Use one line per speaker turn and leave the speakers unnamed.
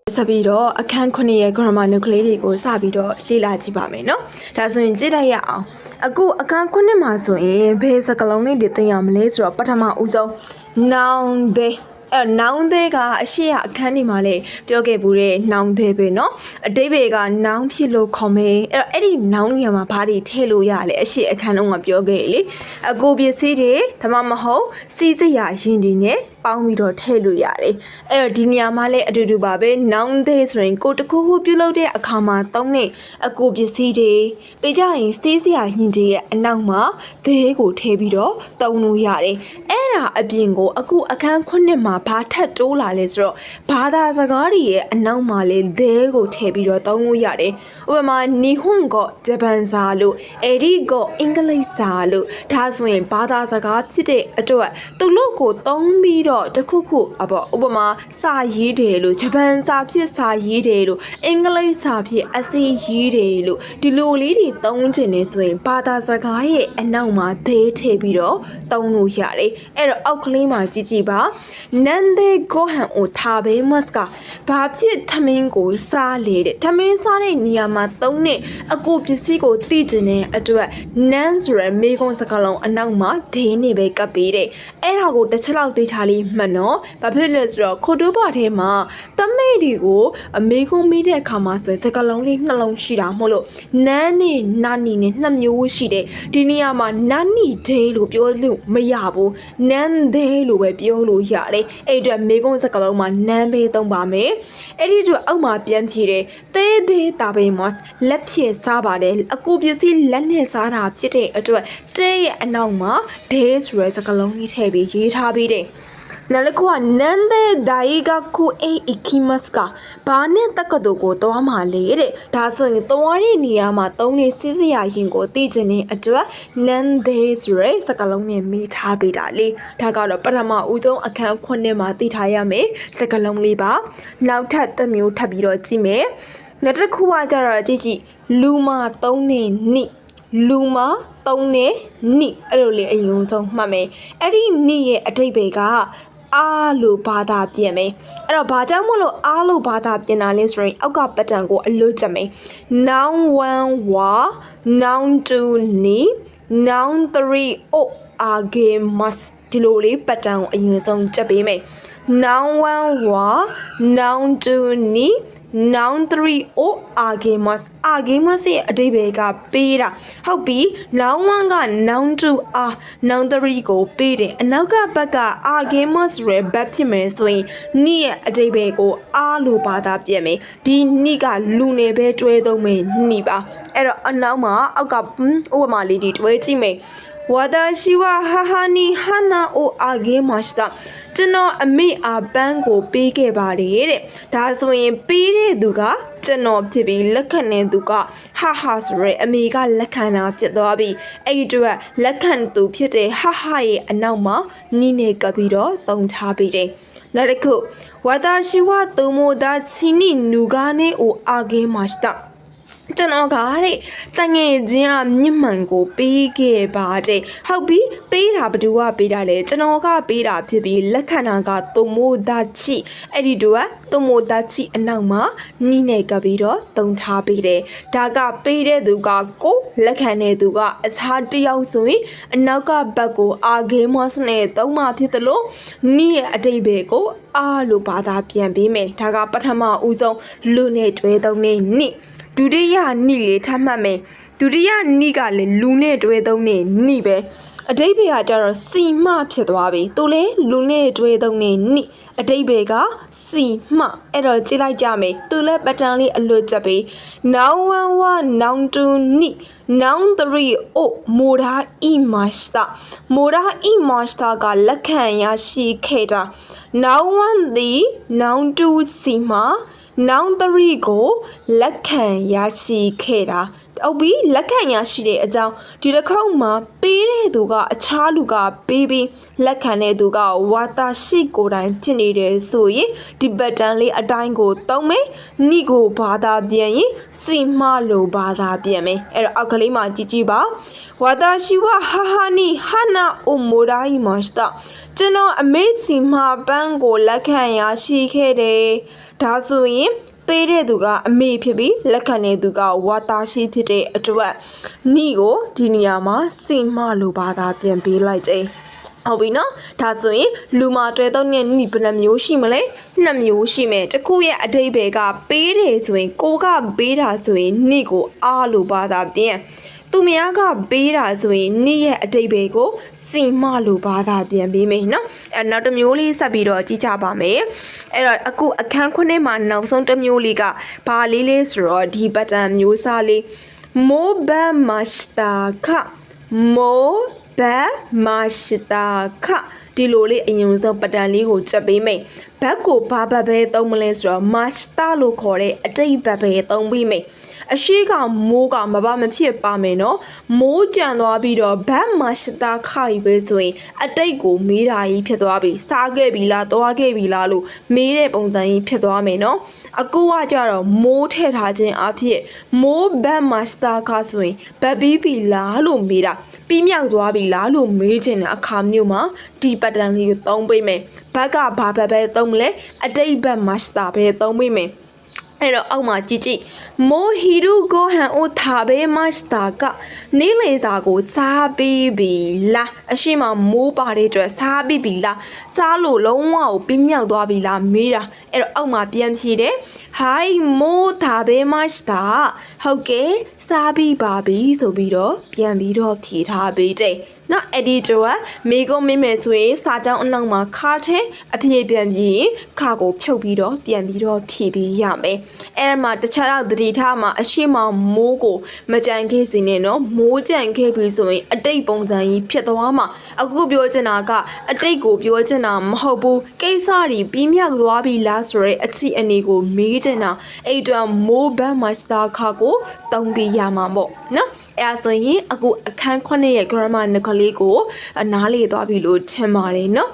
ဆက်ပြီးတော့အခန်း9ရဲ့ grammar နုကလေးတွေကိုစပြီးတော့လေ့လာကြည့်ပါမယ်နော်။ဒါဆိုရင်ကြည့်လိုက်ရအောင်။အခုအခန်း9မှာဆိုရင်ဘယ်စကားလုံးလေးတွေသင်ရမလဲဆိုတော့ပထမဦးဆုံး noun တွေnoun တွေကအရှိရအခန်းဒီမှာလေပြောခဲ့ဘူးတဲ့ noun တွေပဲเนาะအတိတ်ဘယ်က noun ဖြစ်လို့ခေါ်မယ်အဲ့ဒီ noun နေရာမှာဘာတွေထည့်လို့ရလဲအရှိအခန်းလုံးကပြောခဲ့လေအကိုပစ္စည်းတွေဒါမှမဟုတ်စီးစရာရင်တွေနဲ့ပေါင်းပြီးတော့ထည့်လို့ရတယ်အဲ့တော့ဒီနေရာမှာလည်းအတူတူပါပဲ noun တွေဆိုရင်ကိုတခုခုပြုလုပ်တဲ့အခါမှာသုံးတဲ့အကိုပစ္စည်းတွေပေးကြရင်စီးစရာရင်တွေရဲ့အနောက်မှာဒဲကိုထည့်ပြီးတော့သုံးလို့ရတယ်အဲ့ဒါအပြင်ကိုအခုအခန်း9မှာဘာထပ်တိုးလာလဲဆိုတော့ဘာသာစကားတွေရဲ့အနောက်မှာလေဒဲကိုထည့်ပြီးတော့သုံးလို့ရတယ်ဥပမာနီဟွန်ကဂျပန်စာလို့အဲ့ဒီကအင်္ဂလိပ်စာလို့ဒါဆိုရင်ဘာသာစကားဖြစ်တဲ့အတွက်သူတို့ကိုသုံးပြီးတော့တခုခုဥပမာစာရေးတယ်လို့ဂျပန်စာဖြစ်စာရေးတယ်လို့အင်္ဂလိပ်စာဖြစ်အစီရေးတယ်လို့ဒီလိုလေးတွေသုံးချင်နေဆိုရင်ဘာသာစကားရဲ့အနောက်မှာဒဲထည့်ပြီးတော့သုံးလို့ရတယ်အဲ့တော့အောက်ကလေးမှာကြည့်ကြည့်ပါနန်ဒေကိုဟန်အိုထားဘေးမတ်ကဘာဖြစ်ထမင်းကိုစားလေတဲ့ထမင်းစားတဲ့နေရာမှာသုံးတဲ့အကိုပစ္စည်းကိုသိကျင်တဲ့အတွက်နန်ဆိုရယ်မေကွန်စကားလုံးအနောက်မှာဒဲနေပဲကပ်ပေးတဲ့အဲ့ဒါကိုတစ်ချက်လောက်သိချလေးမှတ်နော်ဘာဖြစ်လဲဆိုတော့ခိုတိုးပါထဲမှာတမိတ်တွေကိုအမေကွန်မေးတဲ့အခါမှာဆိုစကားလုံးလေးနှလုံးရှိတာမဟုတ်လို့နန်းနဲ့နာနီနဲ့နှစ်မျိုးရှိတယ်ဒီနေရာမှာနာနီဒဲလို့ပြောလို့မရဘူးနန်းဒဲလို့ပဲပြောလို့ရတယ်အဲ့အတွက်မေကွန်စကားလုံးမှာနန်းပဲသုံးပါမယ်အဲ့ဒီတော့အောက်မှာပြန်ဖြေတယ်တဲသေးတာပဲမတ်လက်ဖြည့်စားပါတယ်အကူပစ္စည်းလက်နဲ့စားတာဖြစ်တဲ့အတွက်တဲရဲ့အနောက်မှာဒဲဆိုရဲစကားလုံးကြီးထည့်ပြီးရေးထားပြီးတယ်နောက်တစ်ခုကနန်ဒေဒိုင်ဂကူအိအကီမတ်ကဘာနဲ့တက္ကသိုလ်ကိုသွားမှာလေတဲ့ဒါဆိုရင်သွားတဲ့နေရာမှာသုံးနေစစ်စရာရင်ကိုသိချင်တဲ့အတွက်နန်ဒေဆိုရဲစကားလုံးနဲ့မေးထားပေးတာလေဒါကတော့ပထမဦးဆုံးအခန်း9မှာသိထားရမယ်စကားလုံးလေးပါနောက်ထပ်တစ်မျိုးထပ်ပြီးတော့ကြည့်မယ်နောက်တစ်ခုကကြတော့ကြည့်လူမာသုံးနေနိလူမာသုံးနေနိအဲ့လိုလေအရင်ဆုံးမှတ်မယ်အဲ့ဒီနိရဲ့အဓိပ္ပာယ်ကအားလို့ဘာသာပြန်မယ်အဲ့တော့ဘာကြောင့်မလို့အားလို့ဘာသာပြန်တာလဲဆိုရင်အောက်ကပတ်တန်ကိုအလွတ်ကြမယ် noun 1 wa noun 2 ni noun 3 o agemas ဒီလိုလေးပတ်တန်ကိုအရင်ဆုံးကြက်ပေးမယ် noun 1 wa noun 2 ni noun 3 o agemas agemas ရဲ့အဓိပ္ပာယ်ကပေးတာဟုတ်ပြီ noun 1က noun 2 a noun 3ကိုပေးတယ်အနောက်ကဘက်က agemas ရဲ့ဘက်ဖြစ်မယ်ဆိုရင်နိရဲ့အဓိပ္ပာယ်ကိုအားလို့ဘာသာပြန်မယ်ဒီနိကလူနေပဲတွဲသုံးမယ်နိပါအဲ့တော့အနောက်မှာအောက်ကဥပမာလေးတွေတွဲကြည့်မယ်ဝါဒရှိဝဟာဟာနီဟာနာအိုအာဂေမတ်တာကျွန်တော်အမေအပန်းကိုပေးခဲ့ပါတယ်တဲ့ဒါဆိုရင်ပေးတဲ့သူကကျွန်တော်ဖြစ်ပြီးလက်ခံတဲ့သူကဟာဟာဆိုရဲအမေကလက်ခံတာဖြစ်သွားပြီအဲ့ဒီတော့လက်ခံသူဖြစ်တဲ့ဟာဟာရဲ့အနောက်မှာနီးနေကပ်ပြီးတော့တုံထားပြီးတယ်နောက်တစ်ခုဝါဒရှိဝတိုမိုဒါချီနီနူဂာနေအိုအာဂေမတ်တာကျွန်တော်ကတဲ့တငယ်ချင်းကမြင့်မှန်ကိုပေးခဲ့ပါတယ်ဟုတ်ပြီပေးတာဘယ်သူကပေးတာလဲကျွန်တော်ကပေးတာဖြစ်ပြီးလက်ခံတာကတိုမိုဒါချီအဲ့ဒီတော့တိုမိုဒါချီအနောက်မှာနီးနေကပ်ပြီးတော့တုံထားပေးတယ်ဒါကပေးတဲ့သူကကိုလက်ခံတဲ့သူကအခြားတစ်ယောက်ဆိုရင်အနောက်ကဘက်ကိုအာဂေမတ်နဲ့သုံးမှဖြစ်တယ်လို့နီးရဲ့အတိတ်ဘယ်ကိုအားလို့ဘာသာပြန်ပေးမယ်ဒါကပထမဦးဆုံးလူနဲ့တွဲသုံးနေနိဒုတိယနိလေးထပ်မှတ်မယ်ဒုတိယနိကလည်းလူနဲ့တွဲသုံးနေနိပဲအတိတ်ဘယ်ကကျတော့စီမဖြစ်သွားပြီသူလည်းလူနဲ့တွဲသုံးနေနိအတိတ်ဘယ်ကစီမအဲ့တော့ကြည့်လိုက်ကြမယ်သူလည်းပတန်လေးအလွတ်ချက်ပြီး noun 1 wa noun 2 ni noun 3 o မိုရာအီမတ်တာမိုရာအီမတ်တာကလက်ခံရရှိခဲ့တာ noun 1 the noun 2 စီမnoun 3ကိုလက်ခံရရှိခဲ့တာဟုတ်ပြီလက်ခံရရှိတဲ့အကြောင်းဒီတစ်ခေါက်မှာပေးတဲ့သူကအခြားလူကပေးပြီးလက်ခံတဲ့သူကဝါတာရှိကိုယ်တိုင်ဖြစ်နေတယ်ဆိုရင်ဒီဘတ်တန်လေးအတိုင်းကိုသုံးမယ်နိကိုဘာသာပြန်ရင်စီမလို့ဘာသာပြန်မယ်အဲ့တော့အောက်ကလေးမှာကြည့်ကြည့်ပါဝါတာရှိဝဟာဟာနီဟာနာအိုမိုရာီမတ်တာကျွန်တော်အမေစီမပန်းကိုလက်ခံရရှိခဲ့တယ် ဒါဆိုရင်ပေးတဲ့သူကအမေဖြစ်ပြီးလက်ခံတဲ့သူကဝါသားရှိဖြစ်တဲ့အတွက်နီကိုဒီနေရာမှာစိတ်မလိုပါတာပြန်ပေးလိုက်တယ်ဟုတ်ပြီနော်ဒါဆိုရင်လူမာတွဲတော့နဲ့နီဘယ်နှမျိုးရှိမလဲ2မျိုးရှိမယ်တစ်ခုရဲ့အဓိပ္ပာယ်ကပေးတယ်ဆိုရင်ကိုကပေးတာဆိုရင်နီကိုအားလိုပါတာပြန်သူများကပေးတာဆိုရင်နီရဲ့အဓိပ္ပာယ်ကိုစိတ်မလိုပါတာပြန်ပေးမယ်နော်နောက်တစ်မျိုးလေးဆက်ပြီးတော့ကြည့်ကြပါမယ်အဲ့တော့အခုအခန်း9မှာနောက်ဆုံးတစ်မျိုးလေးကဘာလေးလဲဆိုတော့ဒီဘတ်တန်မျိုးစားလေးမိုးဘတ်မတ်စတာခမိုးဘတ်မတ်စတာခဒီလိုလေးအရင်ဆုံးပတန်လေးကိုချက်ပေးမယ်ဘတ်ကိုဘာဘတ်ပဲသုံးမလဲဆိုတော့မတ်စတာလို့ခေါ်တဲ့အတိတ်ဘတ်ပဲသုံးပြီးမယ်အရှိကမိုးကမဘာမဖြစ်ပါမယ်နော်မိုးကြံသွားပြီးတော့ဘတ်မတ်စတာခါပဲဆိုရင်အတိတ်ကိုမေးတာကြီးဖြစ်သွားပြီစားခဲ့ပြီလားသွားခဲ့ပြီလားလို့မေးတဲ့ပုံစံကြီးဖြစ်သွားမယ်နော်အခုကကြတော့မိုးထည့်ထားခြင်းအဖြစ်မိုးဘတ်မတ်စတာခါဆိုရင်ဘတ်ပြီးပြီလားလို့မေးတာပြီးမြောက်သွားပြီလားလို့မေးခြင်းတဲ့အခါမျိုးမှာဒီပတန်လေးကိုသုံးပေးမယ်ဘတ်ကဘာဘတ်ပဲသုံးမလဲအတိတ်ဘတ်မတ်စတာပဲသုံးပေးမယ်အဲ့တော့အောက်မှာကြည့်မိုဟီရူကိုဟန်အိုထာဘေမတ်စတာကနေလေစာကိုစားပြီးပြီလားအရှိမမိုးပါတဲ့အတွက်စားပြီးပြီလားစားလို့လုံးဝကိုပြင်းမြောက်သွားပြီလားမေးတာအဲ့တော့အောက်မှာပြန်ဖြေတယ်ဟိုင်းမိုးထာဘေမတ်စတာဟုတ်ကဲ့စားပြီးပါပြီဆိုပြီးတော့ပြန်ပြီးတော့ဖြေထားပေးတယ်နော်အဲ့ဒီတော့မိကုန်းမိမယ်ဆိုရင်စာကြောင်းအနောက်မှာခါတဲ့အဖြေပြန်ပြီးခါကိုဖြုတ်ပြီးတော့ပြန်ပြီးတော့ဖြေပေးရမယ်အဲ့မှာတခြားတော့သတိထားမှာအရှိမမိုးကိုမကြံခဲ့စေနဲ့နော်မိုးကြံခဲ့ပြီဆိုရင်အတိတ်ပုံစံကြီးဖြစ်သွားမှာအခုပြောချင်တာကအတိတ်ကိုပြောချင်တာမဟုတ်ဘူးကိစ္စတွေပြီးမြောက်သွားပြီလားဆိုရဲအချီအနေကိုမေးချင်တာအဲ့တော့မိုးဘတ်မတ်စတာခါကိုတုံးပြီးရမှာပေါ့နော်အဲ့ဒါဆိုရင်အခုအခန်း9ရဲ့ grammar နည်းကလေးကိုနားလေသွားပြီလို့ထင်ပါတယ်နော်